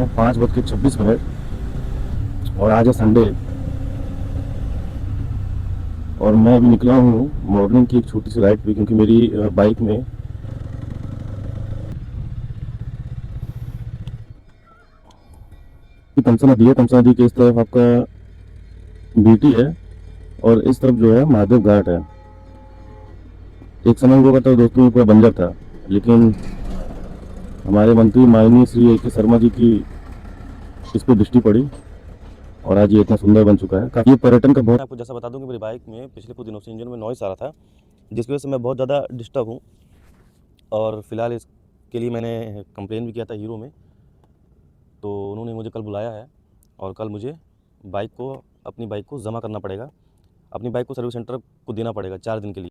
हैं 5:26 और आज है संडे। और मैं अभी निकला हूँ मॉर्निंग की एक छोटी सी राइड पे, क्योंकि मेरी बाइक में तमसा नदी के इस तरफ आपका बीटी है और इस तरफ जो है महादेव घाट है। एक समय हुआ करता दोस्तों ये पूरा बंजर था, लेकिन हमारे मंत्री माननीय श्री A.K. शर्मा जी की इस पर दृष्टि पड़ी और आज ये इतना सुंदर बन चुका है। काफी पर्यटन का बहुत। आपको जैसा बता दूं कि मेरी बाइक में पिछले कुछ दिनों से इंजन में नॉइस आ रहा था, जिसकी वजह से मैं बहुत ज़्यादा डिस्टर्ब हूँ। और फिलहाल इसके लिए मैंने कंप्लेन भी किया था हीरो में, तो उन्होंने मुझे कल बुलाया है और कल मुझे अपनी बाइक को जमा करना पड़ेगा। अपनी बाइक को सर्विस सेंटर को देना पड़ेगा 4 दिन के लिए।